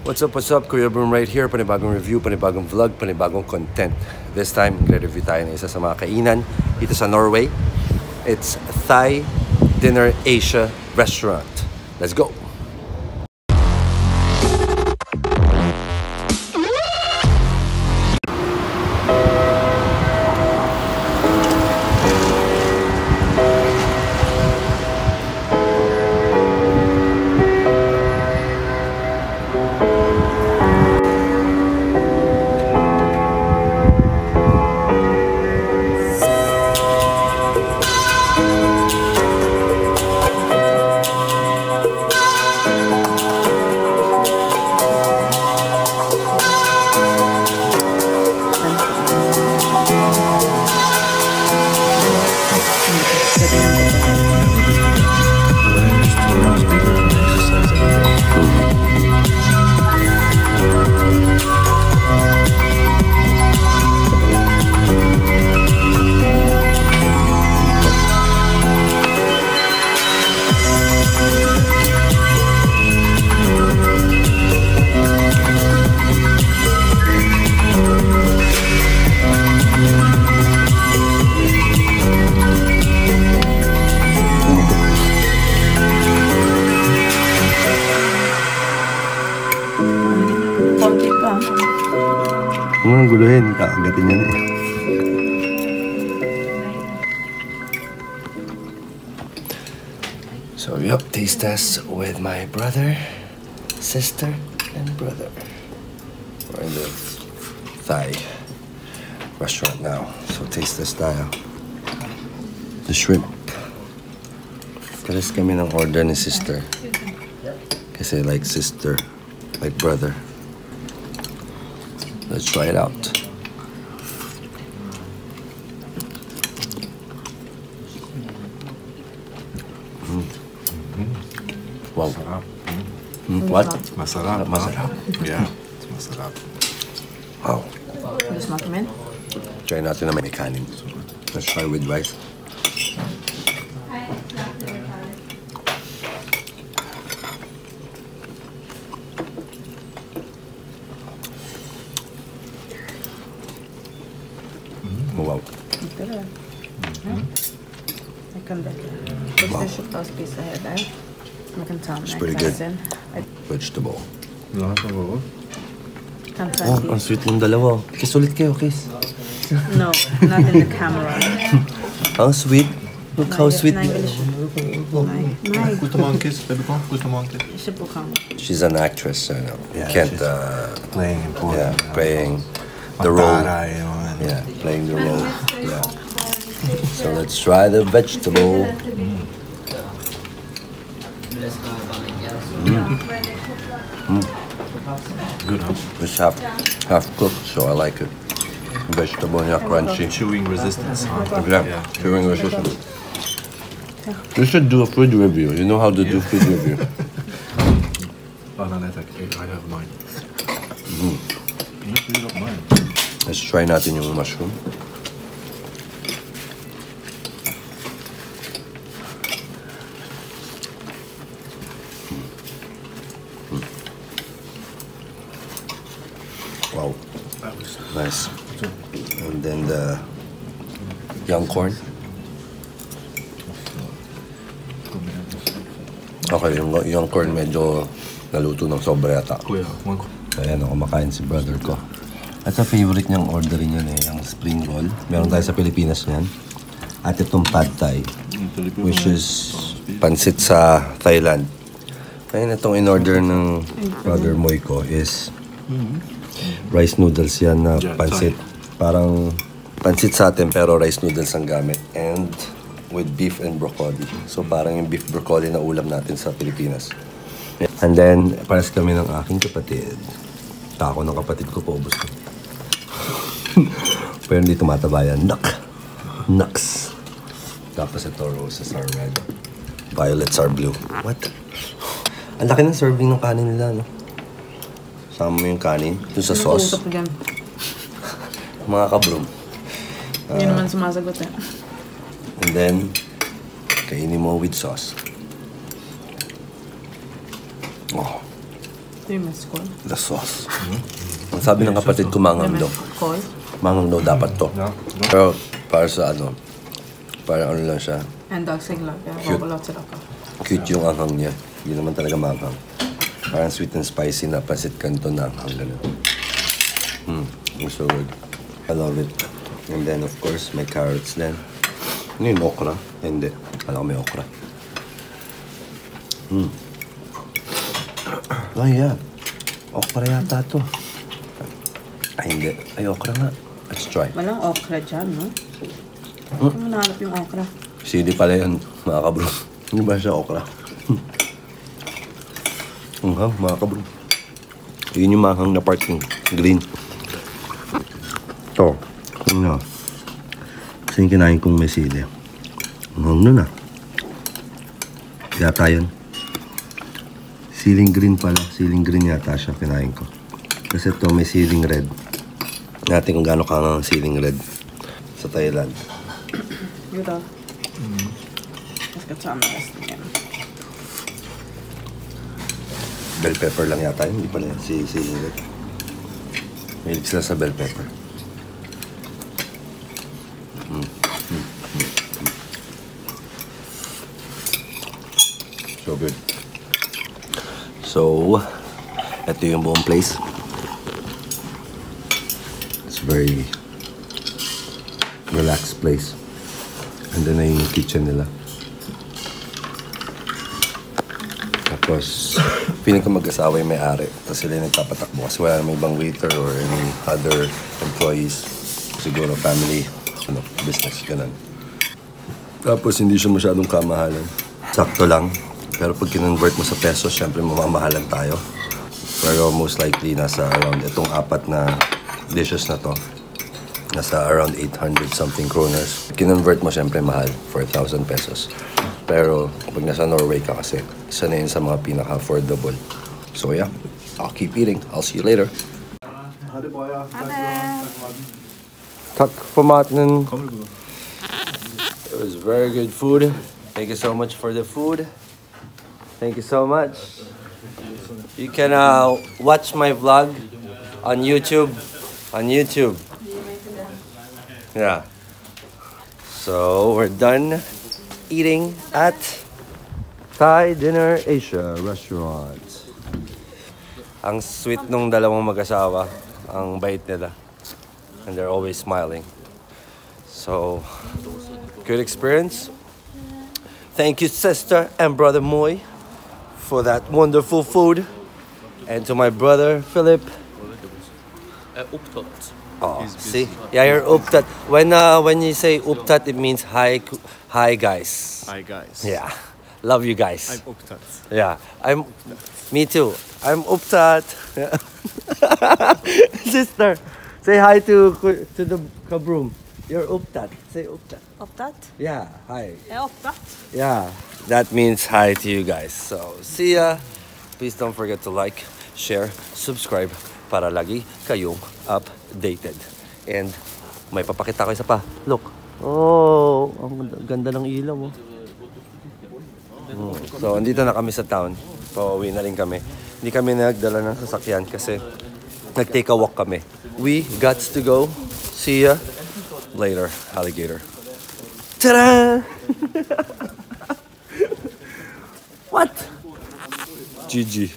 What's up? Kuya Broom right here. Panibagong review, panibagong vlog, panibagong content. This time, nagre-review tayo ng isa sa mga kainan dito sa Norway. It's Thai Dinner Asia Restaurant. Let's go! Ang guluhin, kakagatin yan eh. So, yup, taste test with my brother, sister, and brother. We're in the Thai restaurant now. So, taste test tayo. The shrimp. Kalas kami ng order ni sister. Kasi like sister, like brother. Let's try it out. Wow. What? Masarap. Masarap. Yeah, it's masarap. Wow. Gusto mo kumain? Try natin na may kanin. Let's try with rice. Wow. Jag kan bättre. Först köpte jag spisa här där. Man kan ta It's med pretty good. klassen. Vegetable. Ja, det var gott. Kan ta Oh, ang sweet ng dalawa. Kiss ulit kayo, kiss. No, not in the camera. Ang sweet. Look how sweet. Nej, nej. Gusto mo ang kiss, baby ko? Gusto mo ang kiss? Inte på kamera. She's an actress, I know. Yeah, Can't, she's playing important. yeah, playing the role. Yeah. Yeah, playing the role. Yeah. So let's try the vegetable. Good, huh? It's half cooked, so I like it. Vegetable, yeah, crunchy. Chewing resistance, huh? Yeah, chewing resistance. You should do a food review. You know how to do food review. Banana attack. I have mine. You got mine. Let's try natin yung mushroom. Wow, nice. And then the young corn. Okay, yung young corn medyo naluto ng sobra yata. Kuya, one. Ayan, kumakain si brother ko. At sa favorite niyang orderin yun eh, yung spring roll. Meron tayo sa Pilipinas niyan. At itong pad thai, which is pansit sa Thailand. Kaya itong in-order ng brother Moy ko is rice noodles yan na pansit. Parang pansit sa atin pero rice noodles ang gamit. And with beef and broccoli. So parang yung beef broccoli na ulam natin sa Pilipinas. And then, pares kami ng aking kapatid. Tako ng kapatid ko, paubos ko. Pero hindi tumataba yan. Nucks. Tapos ito, roses are red. Violets are blue. What? Ang laki ng serving ng kanin nila, no? Sama mo yung kanin. Doon sa sauce. Mga kabroom. Hindi naman sumasagot eh. And then, kainin mo with sauce. Oh, You miss call? The sauce. Ang sabi ng kapatid ko, mangang daw. Call? Mangang daw dapat to. Pero para sa ano, parang ano lang siya, En dag singlar jag. Cute. Vad låter det? cute yung anghang niya. Hindi naman talaga manghang. Parang sweet and spicy na pasit kanto na anghang gano'n. So good. I love it. And then of course, may carrots din. Ano yung okra? Hindi. Alam ko may okra. Oh yeah. Okra yata to. Ay hindi. Ay okra nga. Let's try. Walang okra dyan, no? Ano nahanap yung okra? Sili pala yan, mga kabro. Hindi ba siya okra? Mga kabro. Yun yung mahang na part yung green. Ito. Ano? Kasi yung kinain kong may sili. Ang nun ah. Yata yun. Siling green pala. Siling green yata siya kinain ko. Kasi ito may siling red. Natin kung gaano kang siling red sa Thailand. Jo då. Jag ska ta med resten igen. Bell pepper lang yata yun. Hindi pala yan. Siling red. Mahilig sila sa bell pepper. So good. So, ito yung buong place. It's a very relaxed place. And then na yung kitchen nila. Tapos, feeling ko mag-asawa yung may-ari. Tapos sila yung nagpapatakbo kasi wala namang ibang waiter or any other employees. Siguro family, business, ganun. Tapos hindi siya masyadong kamahalan. Sakto lang. Pero pag kinonvert mo sa pesos, syempre mamamahalan tayo. Pero most likely nasa around itong 4 na dishes na to. Nasa around 800 something kroners. Kinonvert mo syempre mahal, 4,000 pesos. Pero pag nasa Norway ka kasi, isa na yun sa mga pinaka-affordable. So yeah, I'll keep eating. I'll see you later. Tack för maten. It was very good food. Thank you so much for the food. Thank you so much. You can watch my vlog on YouTube. Yeah. So we're done eating at Thai Dinner Asia restaurant. Ang sweet nung dalawang mag-asawa. Ang bait nila. And they're always smiling. So, good experience. Thank you, sister and brother Moy, for that wonderful food. And to my brother Philip. Upptatt. Oh, see? Yeah, you're upptatt. When you say upptatt, it means hi guys. Hi guys. Yeah. Love you guys. I'm upptatt. Yeah. Me too. I'm upptatt. Sister, say hi to the kabroom. You're upptatt. Say upptatt. Upptatt? Yeah, hi. Jag är upptatt. Yeah, that means hi to you guys. So, see ya. Please don't forget to like, share, subscribe para lagi kayong updated. And may papakita ko isa pa. Look. Oh, ang ganda ng ilaw. Oh. So, andito na kami sa town. Pauwi na rin kami. Hindi kami nagdala ng sasakyan kasi nag-take a walk kami. We got to go. See ya later, alligator. Ta-da! What? GG.